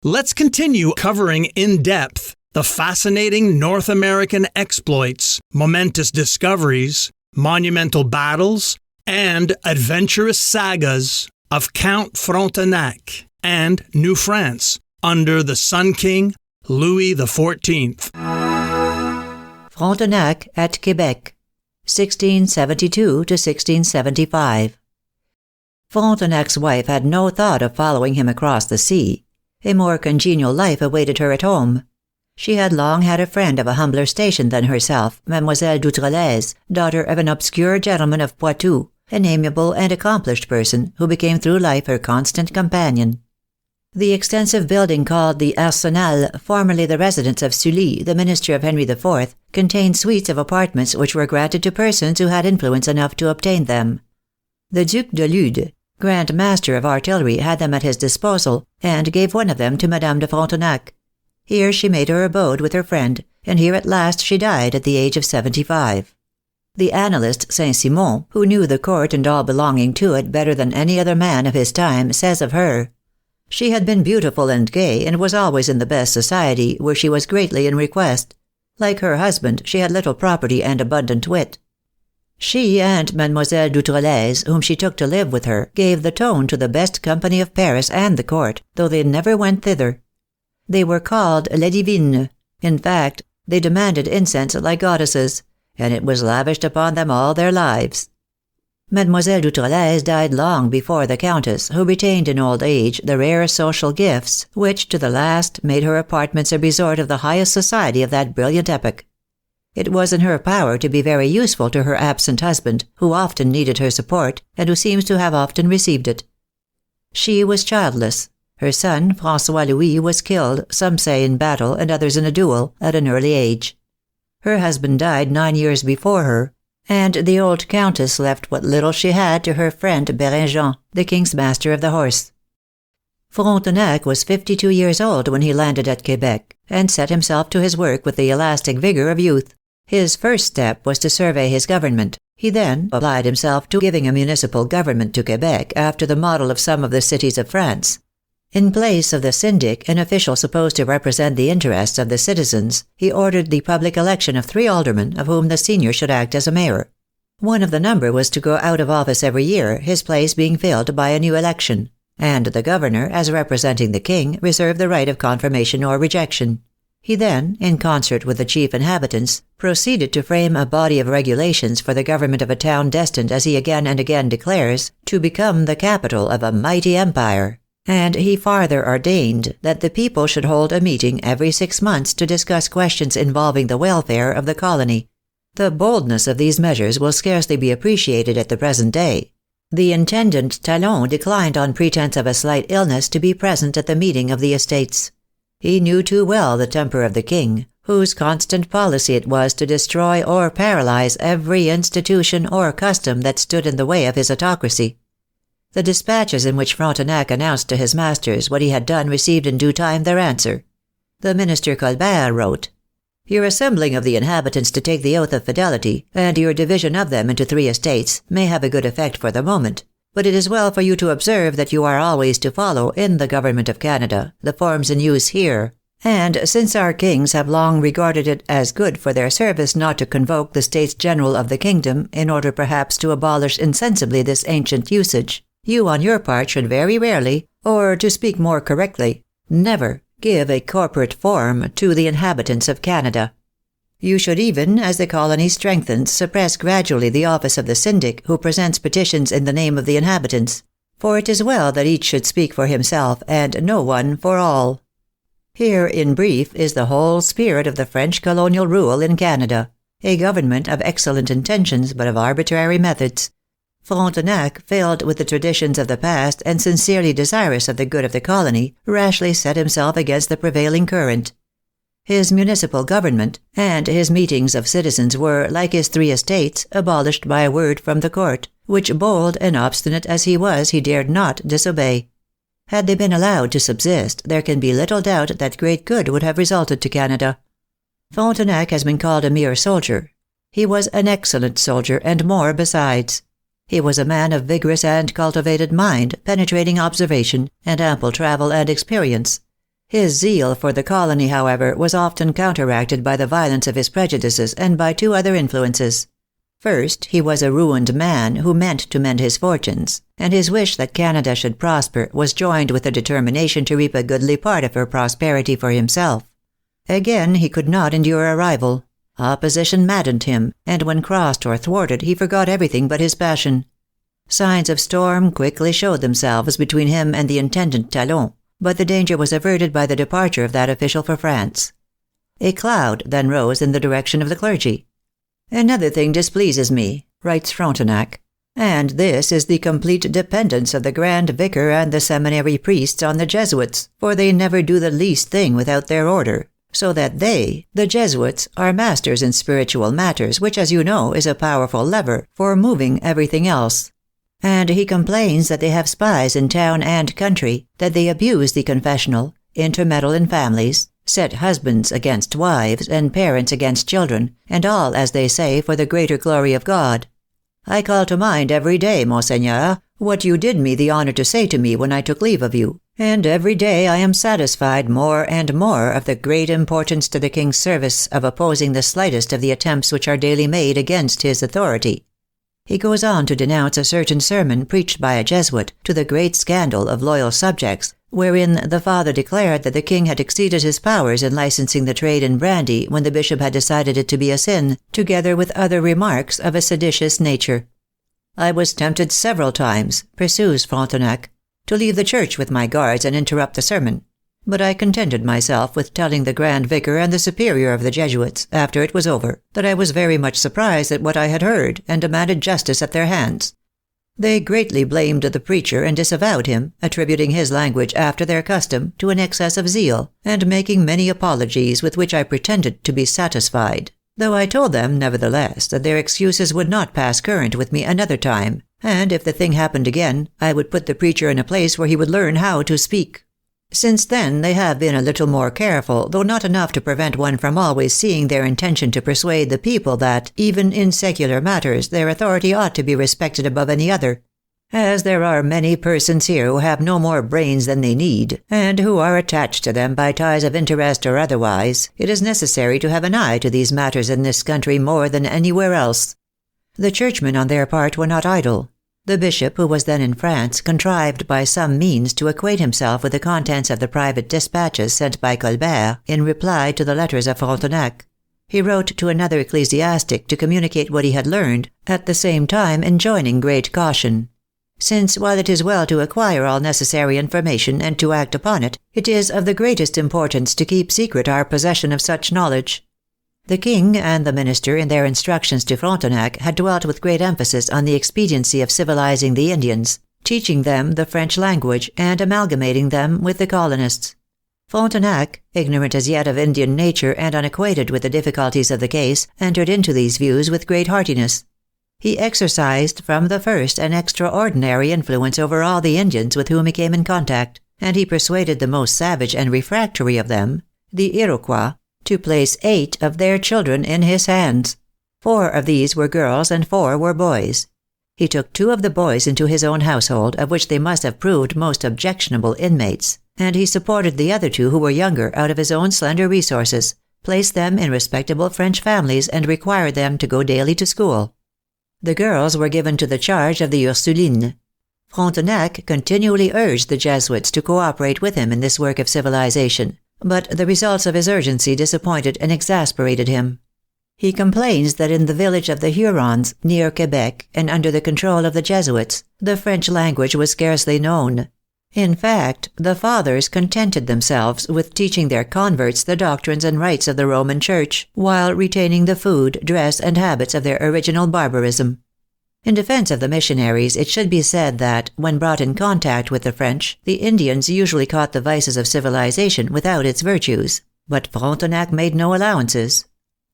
Let's continue covering in depth the fascinating North American exploits, momentous discoveries, monumental battles, and adventurous sagas of Count Frontenac and New France under the Sun King Louis XIV. Frontenac at Quebec, 1672 to 1675. Frontenac's wife had no thought of following him across the sea. A more congenial life awaited her at home. She had long had a friend of a humbler station than herself, Mademoiselle d'Outrelaise, daughter of an obscure gentleman of Poitou, an amiable and accomplished person who became through life her constant companion. The extensive building called the Arsenal, formerly the residence of Sully, the minister of Henry IV, contained suites of apartments which were granted to persons who had influence enough to obtain them. The Duc de Lude, Grand Master of Artillery, had them at his disposal, and gave one of them to Madame de Frontenac. Here she made her abode with her friend, and here at last she died at the age of 75. The annalist Saint-Simon, who knew the court and all belonging to it better than any other man of his time, says of her, "She had been beautiful and gay, and was always in the best society, where she was greatly in request. Like her husband, she had little property and abundant wit." She and Mademoiselle d'Outrelaise, whom she took to live with her, gave the tone to the best company of Paris and the court, though they never went thither. They were called les divines. In fact, they demanded incense like goddesses, and it was lavished upon them all their lives. Mademoiselle d'Outrelaise died long before the Countess, who retained in old age the rare social gifts which to the last made her apartments a resort of the highest society of that brilliant epoch. It was in her power to be very useful to her absent husband, who often needed her support, and who seems to have often received it. She was childless. Her son, François Louis, was killed, some say in battle and others in a duel, at an early age. Her husband died 9 years before her, and the old countess left what little she had to her friend Béringhen, the king's master of the horse. Frontenac was 52 years old when he landed at Quebec, and set himself to his work with the elastic vigor of youth. His first step was to survey his government. He then applied himself to giving a municipal government to Quebec after the model of some of the cities of France. In place of the syndic, an official supposed to represent the interests of the citizens, he ordered the public election of 3 aldermen, of whom the senior should act as a mayor. One of the number was to go out of office every year, his place being filled by a new election, and the governor, as representing the king, reserved the right of confirmation or rejection. He then, in concert with the chief inhabitants, proceeded to frame a body of regulations for the government of a town destined, as he again and again declares, to become the capital of a mighty empire, and he farther ordained that the people should hold a meeting every 6 months to discuss questions involving the welfare of the colony. The boldness of these measures will scarcely be appreciated at the present day. The intendant Talon declined on pretense of a slight illness to be present at the meeting of the estates. He knew too well the temper of the king, whose constant policy it was to destroy or paralyze every institution or custom that stood in the way of his autocracy. The dispatches in which Frontenac announced to his masters what he had done received in due time their answer. The minister Colbert wrote, "Your assembling of the inhabitants to take the oath of fidelity, and your division of them into 3 estates, may have a good effect for the moment, but it is well for you to observe that you are always to follow, in the government of Canada, the forms in use here, and since our kings have long regarded it as good for their service not to convoke the States General of the kingdom, in order perhaps to abolish insensibly this ancient usage, you on your part should very rarely, or to speak more correctly, never, give a corporate form to the inhabitants of Canada. You should even, as the colony strengthens, suppress gradually the office of the syndic who presents petitions in the name of the inhabitants, for it is well that each should speak for himself and no one for all. Here, in brief, is the whole spirit of the French colonial rule in Canada, a government of excellent intentions but of arbitrary methods. Frontenac, filled with the traditions of the past and sincerely desirous of the good of the colony, rashly set himself against the prevailing current. His municipal government and his meetings of citizens were, like his 3 estates, abolished by a word from the court, which, bold and obstinate as he was, he dared not disobey. Had they been allowed to subsist, there can be little doubt that great good would have resulted to Canada. Frontenac has been called a mere soldier. He was an excellent soldier, and more besides. He was a man of vigorous and cultivated mind, penetrating observation, and ample travel and experience. His zeal for the colony, however, was often counteracted by the violence of his prejudices and by two other influences. First, he was a ruined man who meant to mend his fortunes, and his wish that Canada should prosper was joined with a determination to reap a goodly part of her prosperity for himself. Again, he could not endure a rival. Opposition maddened him, and when crossed or thwarted, he forgot everything but his passion. Signs of storm quickly showed themselves between him and the Intendant Talon, but the danger was averted by the departure of that official for France. A cloud then rose in the direction of the clergy. "Another thing displeases me," writes Frontenac, "and this is the complete dependence of the Grand Vicar and the seminary priests on the Jesuits, for they never do the least thing without their order, so that they, the Jesuits, are masters in spiritual matters, which, as you know, is a powerful lever for moving everything else. And he complains that they have spies in town and country, that they abuse the confessional, intermeddle in families, set husbands against wives, and parents against children, and all, as they say, for the greater glory of God. I call to mind every day, Monseigneur, what you did me the honor to say to me when I took leave of you, and every day I am satisfied more and more of the great importance to the King's service of opposing the slightest of the attempts which are daily made against his authority." He goes on to denounce a certain sermon preached by a Jesuit, to the great scandal of loyal subjects, wherein the father declared that the king had exceeded his powers in licensing the trade in brandy when the bishop had decided it to be a sin, together with other remarks of a seditious nature. "I was tempted several times," pursues Frontenac, "to leave the church with my guards and interrupt the sermon. But I contented myself with telling the Grand Vicar and the Superior of the Jesuits, after it was over, that I was very much surprised at what I had heard, and demanded justice at their hands. They greatly blamed the preacher and disavowed him, attributing his language, after their custom, to an excess of zeal, and making many apologies with which I pretended to be satisfied, though I told them, nevertheless, that their excuses would not pass current with me another time, and if the thing happened again, I would put the preacher in a place where he would learn how to speak. Since then they have been a little more careful, though not enough to prevent one from always seeing their intention to persuade the people that, even in secular matters, their authority ought to be respected above any other. As there are many persons here who have no more brains than they need, and who are attached to them by ties of interest or otherwise, it is necessary to have an eye to these matters in this country more than anywhere else." The churchmen on their part were not idle. The bishop, who was then in France, contrived by some means to acquaint himself with the contents of the private dispatches sent by Colbert in reply to the letters of Frontenac. He wrote to another ecclesiastic to communicate what he had learned, at the same time enjoining great caution. "Since, while it is well to acquire all necessary information and to act upon it, it is of the greatest importance to keep secret our possession of such knowledge." The king and the minister, in their instructions to Frontenac, had dwelt with great emphasis on the expediency of civilizing the Indians, teaching them the French language, and amalgamating them with the colonists. Frontenac, ignorant as yet of Indian nature and unacquainted with the difficulties of the case, entered into these views with great heartiness. He exercised from the first an extraordinary influence over all the Indians with whom he came in contact, and he persuaded the most savage and refractory of them, the Iroquois, to place 8 of their children in his hands. 4 of these were girls and 4 were boys. He took 2 of the boys into his own household, of which they must have proved most objectionable inmates, and he supported the other 2 who were younger out of his own slender resources, placed them in respectable French families, and required them to go daily to school. The girls were given to the charge of the Ursulines. Frontenac continually urged the Jesuits to cooperate with him in this work of civilization, but the results of his urgency disappointed and exasperated him. He complains that in the village of the Hurons, near Quebec, and under the control of the Jesuits, the French language was scarcely known. In fact, the fathers contented themselves with teaching their converts the doctrines and rites of the Roman Church, while retaining the food, dress, and habits of their original barbarism. In defense of the missionaries, it should be said that, when brought in contact with the French, the Indians usually caught the vices of civilization without its virtues, but Frontenac made no allowances.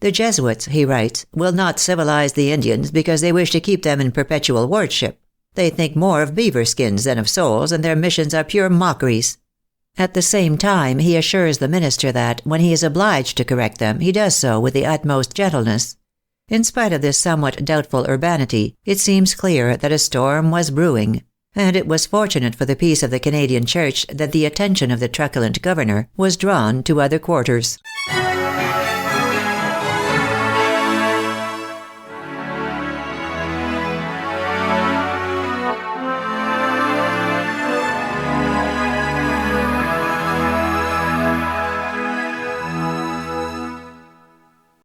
"The Jesuits," he writes, "will not civilize the Indians because they wish to keep them in perpetual wardship. They think more of beaver skins than of souls, and their missions are pure mockeries." At the same time he assures the minister that, when he is obliged to correct them, he does so with the utmost gentleness. In spite of this somewhat doubtful urbanity, it seems clear that a storm was brewing. and it was fortunate for the peace of the Canadian Church that the attention of the truculent governor was drawn to other quarters.